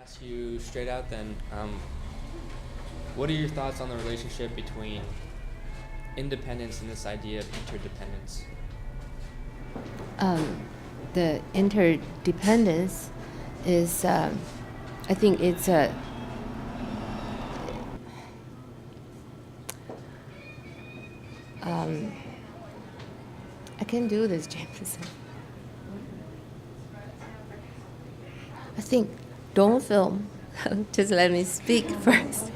Ask you straight out then, what are your thoughts on the relationship between independence and this idea of interdependence? The interdependence is, I think it's a I can do this, Jameson. I think don't film. Just let me speak first.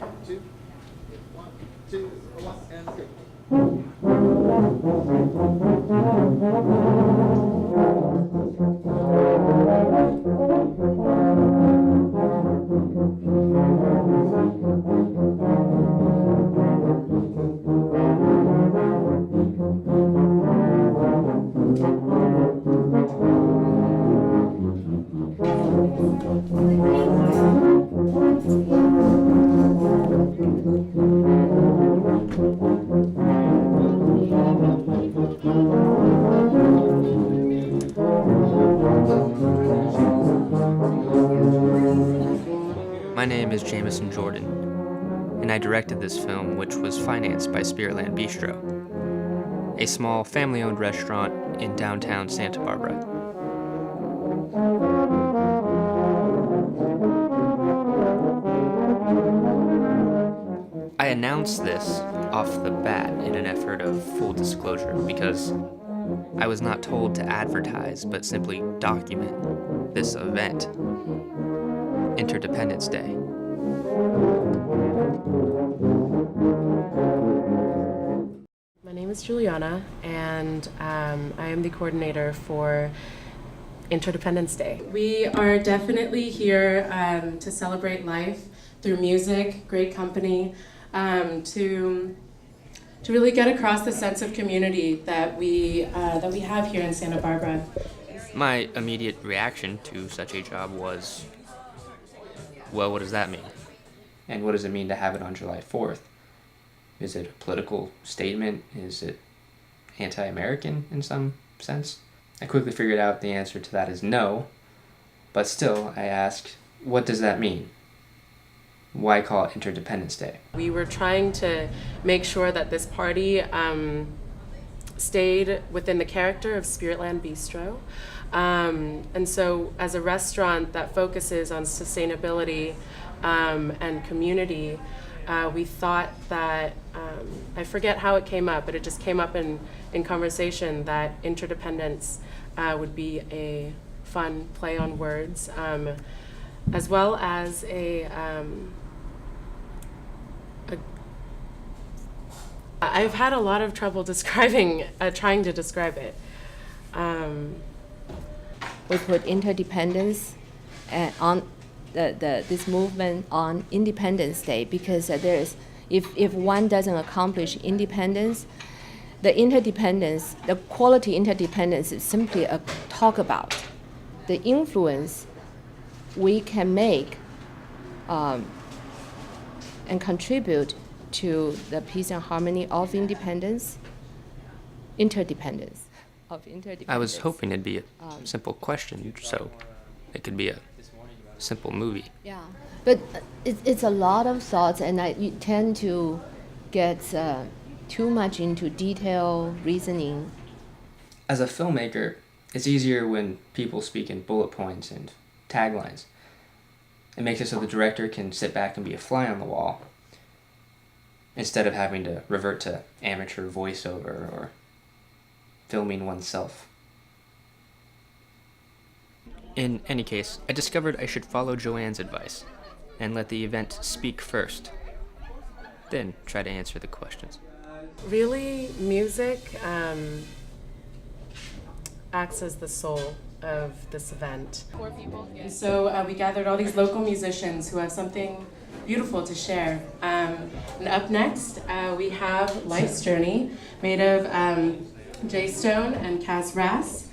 My name is Jameson Jordan, and I directed this film, which was financed by Spiritland Bistro, a small family-owned restaurant in downtown Santa Barbara. I announced this off the bat in an effort of full disclosure because I was not told to advertise but simply document this event, Interdependence Day. My name is Juliana, and I am the coordinator for Interdependence Day. We are definitely here to celebrate life through music, great company, to really get across the sense of community that we have here in Santa Barbara. My immediate reaction to such a job was, well, what does that mean? And what does it mean to have it on July 4th? Is it a political statement? Is it anti-American in some sense? I quickly figured out the answer to that is no, but still I asked, what does that mean? Why call it Interdependence Day? We were trying to make sure that this party stayed within the character of Spiritland Bistro. And so as a restaurant that focuses on sustainability and community, we thought that, I forget how it came up, but it just came up in conversation that interdependence would be a fun play on words, as well as I've had a lot of trouble describing, trying to describe it. We put interdependence on this movement on Independence Day because if one doesn't accomplish independence, the interdependence, the quality interdependence is simply a talk about the influence we can make and contribute to the peace and harmony of independence, interdependence. I was hoping it'd be a simple question, so it could be a simple movie. Yeah, but it's a lot of thoughts, and you tend to get too much into detail reasoning. As a filmmaker, it's easier when people speak in bullet points and taglines. It makes it so the director can sit back and be a fly on the wall instead of having to revert to amateur voiceover or filming oneself. In any case, I discovered I should follow Joanne's advice and let the event speak first, then try to answer the questions. Really, music acts as the soul of this event. And so we gathered all these local musicians who have something beautiful to share. And up next, we have Life's Journey, made of Jay Stone and Kaz Rass.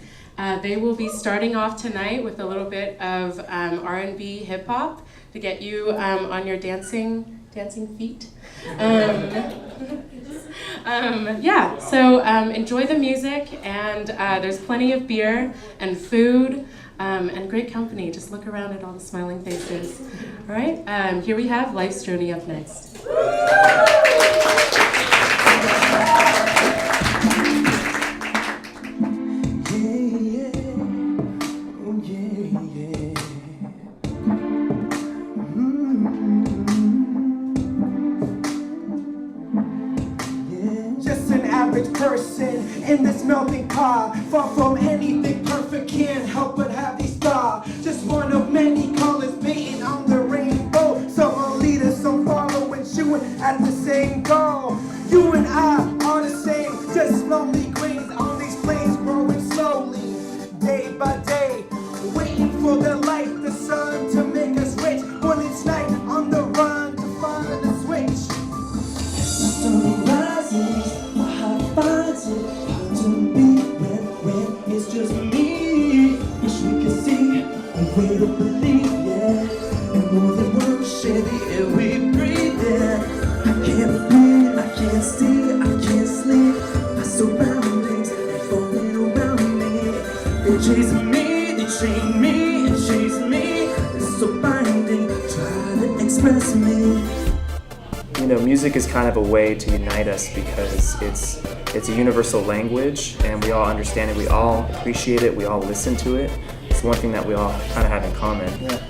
They will be starting off tonight with a little bit of R&B hip hop to get you on your dancing feet. So enjoy the music, and there's plenty of beer and food and great company. Just look around at all the smiling faces. All right, here we have Life's Journey up next. Person in this melting pot, far from anything perfect, can't help but have these thoughts. Just one of many colors beating on the rainbow. Some are leaders, some follow and shooting at the same goal. You and I are the same, just lonely grains on these plains, growing slowly, day by day, waiting for the light, the sun to make us rich. When it's night, on the run to find the switch. As the sun rises, finds it hard to be when it's just me. Wish we could see a way to believe, yeah. And more than words, share the air we breathe, yeah. I can't breathe, I can't see, I can't sleep. My surroundings, they're falling around me. They're chasing me, they chain me, and chase me. It's so binding, try to express me. You know, music is kind of a way to unite us because it's a universal language and we all understand it, we all appreciate it, we all listen to it. It's one thing that we all kind of have in common. Yeah,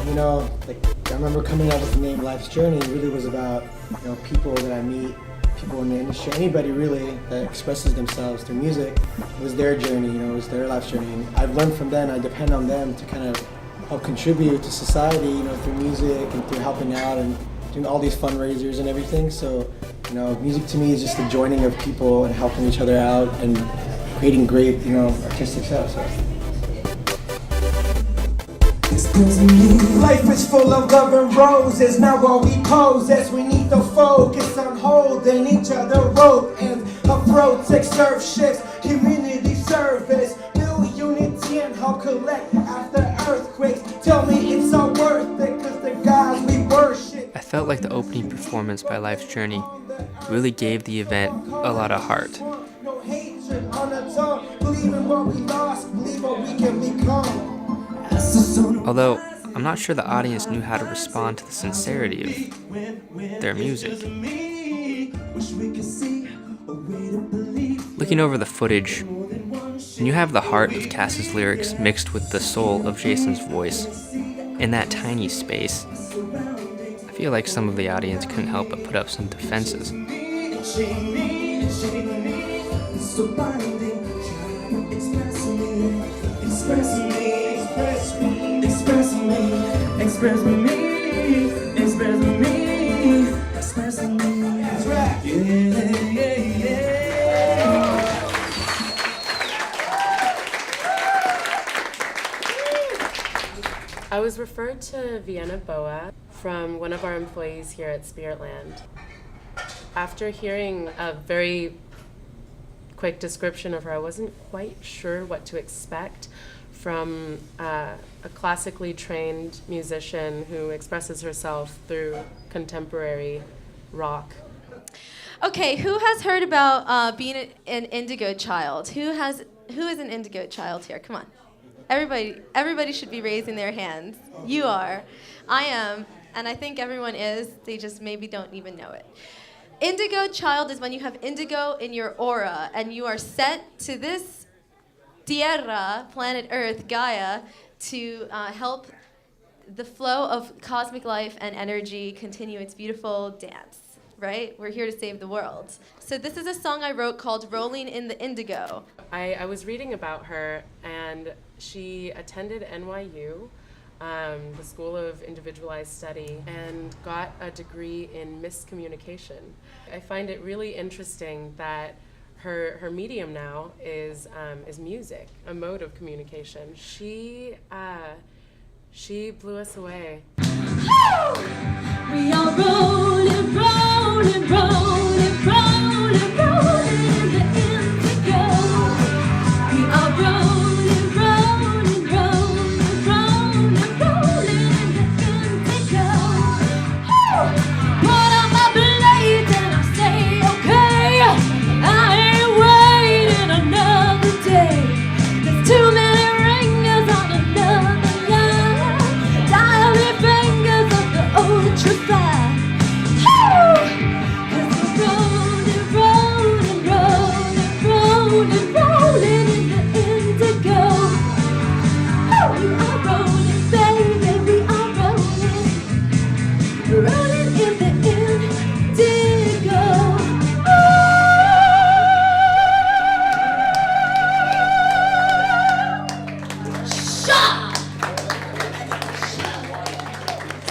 you know, like I remember coming up with the name Life's Journey. It really was about, you know, people that I meet, people in the industry, anybody really that expresses themselves through music. It was their journey, you know, it was their life's journey. And I've learned from them, I depend on them to kind of help contribute to society, you know, through music and through helping out and doing all these fundraisers and everything. So, you know, music to me is just the joining of people and helping each other out and creating great, you know, artistic stuff. So. Life is full of love and roses. Now while we pose as we need to focus on holding each other rope and approach serve shifts, community service, build unity and help collect after earthquakes. Tell me it's all worth it because the gods we worship. I felt like the opening performance by Life's Journey really gave the event a lot of heart. No hatred on our tongue. Believe in what we lost, believe what we can become. Although, I'm not sure the audience knew how to respond to the sincerity of their music. Looking over the footage, and you have the heart of Cass's lyrics mixed with the soul of Jason's voice in that tiny space, I feel like some of the audience couldn't help but put up some defenses. I was referred to Vienna Boa from one of our employees here at Spiritland. After hearing a very quick description of her, I wasn't quite sure what to expect from a classically trained musician who expresses herself through contemporary rock. Okay, who has heard about being an indigo child? Who is an indigo child here? Come on. Everybody should be raising their hands. You are. I am. And I think everyone is. They just maybe don't even know it. Indigo child is when you have indigo in your aura and you are sent to this Tierra, planet Earth, Gaia, to help the flow of cosmic life and energy continue its beautiful dance, right? We're here to save the world. So this is a song I wrote called Rolling in the Indigo. I was reading about her, and she attended NYU, the School of Individualized Study, and got a degree in miscommunication. I find it really interesting that her medium now is music, a mode of communication. She blew us away. We are rolling, rolling, rolling, rolling, rolling in the indigo. We are rolling, rolling, rolling, rolling, rolling in the indigo. Put on my blades and I say, okay, I ain't waiting another day. There's too many ringers on the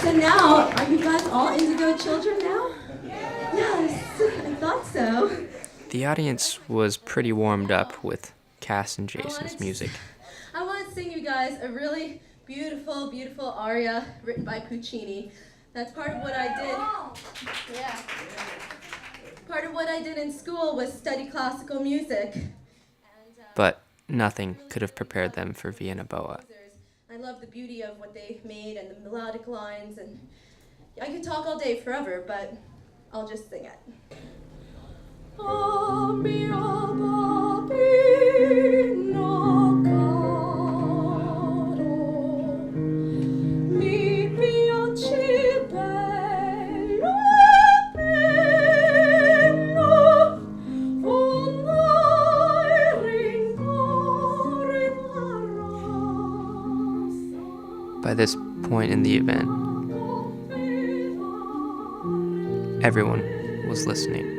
So now, are you guys all Indigo children now? Yes, I thought so. The audience was pretty warmed up with Cass and Jason's music. I want to sing you guys a really beautiful, beautiful aria written by Puccini. That's part of what I did. Yeah. Part of what I did in school was study classical music. But nothing could have prepared them for Vienna Boa. I love the beauty of what they made and the melodic lines, and I could talk all day forever, but I'll just sing it. By this point in the event, everyone was listening.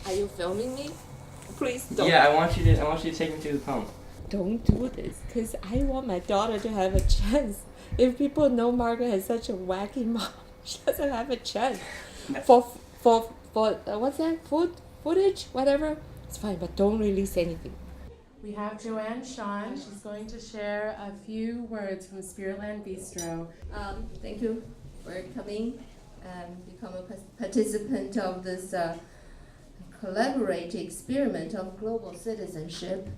Are you filming me? Please don't. Yeah, I want you to take me through the poem. Don't do this, because I want my daughter to have a chance. If people know Margaret has such a wacky mom, she doesn't have a chance. For what's that? Footage? Whatever? It's fine, but don't release anything. We have Joanne Sean. She's going to share a few words from Spiritland Bistro. Thank you for coming and become a participant of this collaborative experiment of global citizenship.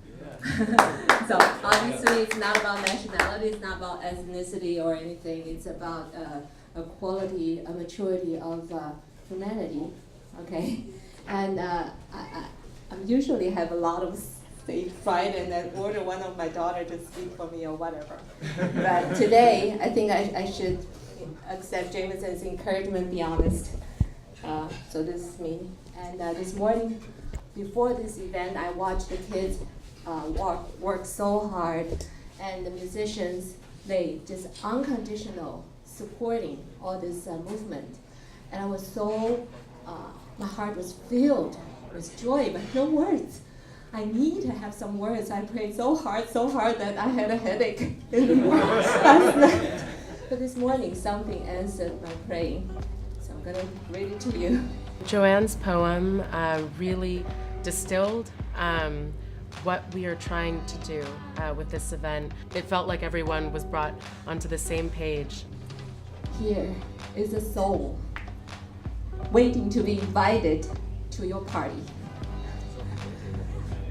So obviously it's not about nationality, it's not about ethnicity or anything, it's about a quality, a maturity of humanity, okay? And I usually have a lot of stage fright and then order one of my daughter to speak for me or whatever. But today, I think I should accept Jameson's encouragement, be honest. So this is me. And this morning, before this event, I watched the kids work so hard, and the musicians, they just unconditional supporting all this movement. And I was so, my heart was filled with joy, but no words. I need to have some words. I prayed so hard that I had a headache in the morning last night. But this morning, something answered my praying. So I'm gonna read it to you. Joanne's poem really distilled what we are trying to do with this event. It felt like everyone was brought onto the same page. Here is a soul waiting to be invited to your party.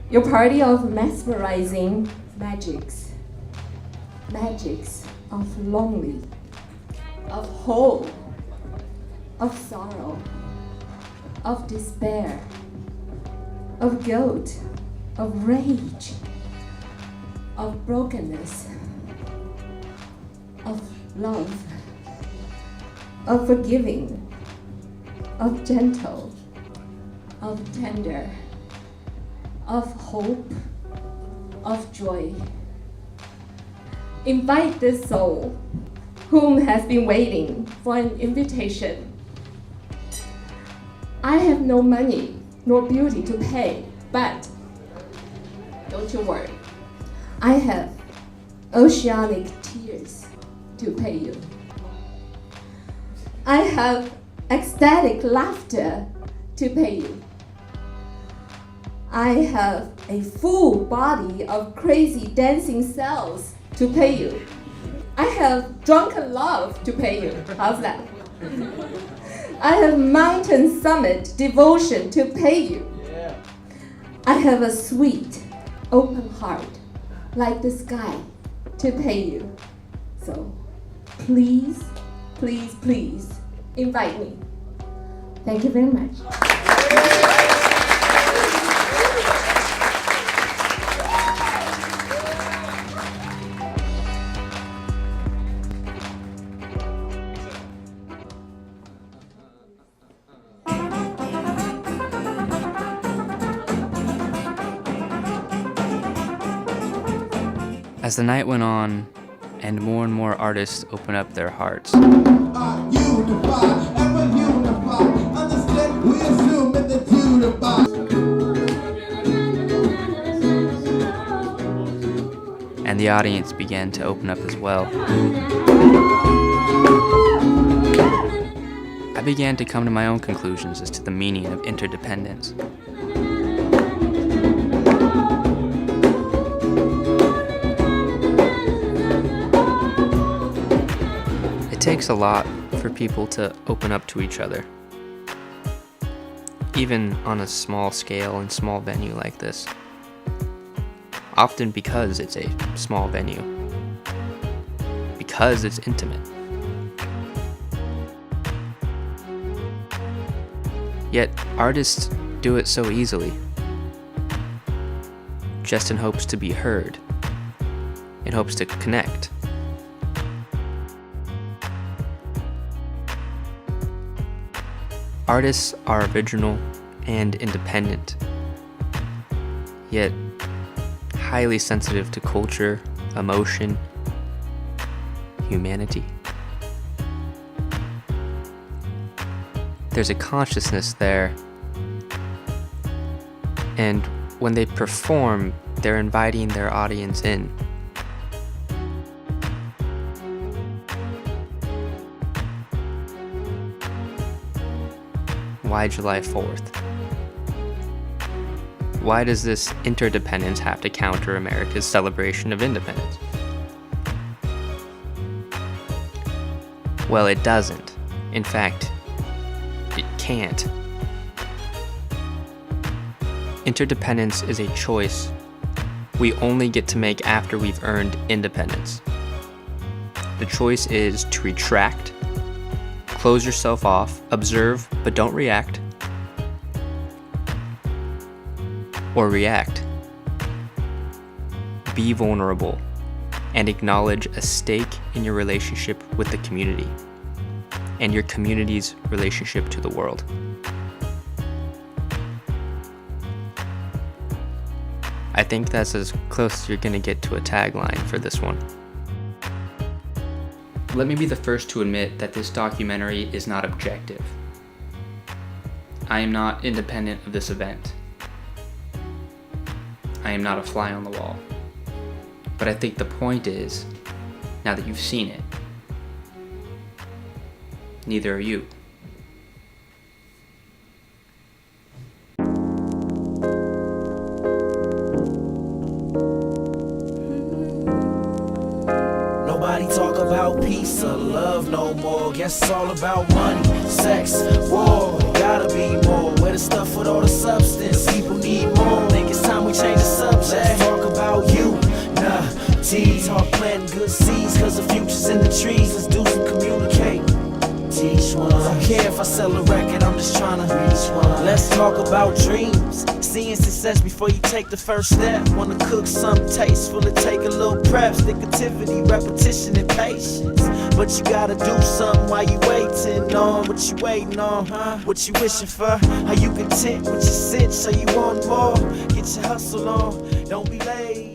Your party of mesmerizing magics. Magics of lonely, of whole, of sorrow, of despair, of guilt, of rage, of brokenness, of love, of forgiving, of gentle, of tender, of hope, of joy. Invite this soul whom has been waiting for an invitation. I have no money nor beauty to pay, but don't you worry. I have oceanic tears to pay you. I have ecstatic laughter to pay you. I have a full body of crazy dancing cells to pay you. I have drunken love to pay you. How's that? I have mountain summit devotion to pay you. Yeah. I have a sweet, open heart, like the sky, to pay you. So, please, please, please, invite me. Thank you very much. As the night went on, and more artists opened up their hearts, and the audience began to open up as well, I began to come to my own conclusions as to the meaning of interdependence. It takes a lot for people to open up to each other, even on a small scale and small venue like this. Often because it's a small venue, because it's intimate. Yet artists do it so easily, just in hopes to be heard, in hopes to connect. Artists are original and independent, yet highly sensitive to culture, emotion, humanity. There's a consciousness there, and when they perform, they're inviting their audience in. Why July 4th? Why does this interdependence have to counter America's celebration of independence? Well, it doesn't. In fact, it can't. Interdependence is a choice we only get to make after we've earned independence. The choice is to retract, close yourself off, observe but don't react, or react. Be vulnerable and acknowledge a stake in your relationship with the community and your community's relationship to the world. I think that's as close as you're going to get to a tagline for this one. Let me be the first to admit that this documentary is not objective. I am not independent of this event. I am not a fly on the wall. But I think the point is, now that you've seen it, neither are you. Nobody talk about peace or love no more. Guess it's all about money, sex, war. Gotta be more. Where the stuff with all the substance? People need more. Think it's time we change the subject. Let's talk about you. Talk planting good seeds, cause the future's in the trees. Let's do some communicating. Teach one. I don't care if I sell a record, I'm just trying to reach one. Let's talk about dreams. Seeing success before you take the first step. Wanna cook something tasteful, it take a little prep. Stick-activity, repetition, and patience. But you gotta do something while you waiting on. What you waiting on, huh? What you wishing for? How you content with your sit, so you want more. Get your hustle on, don't be late.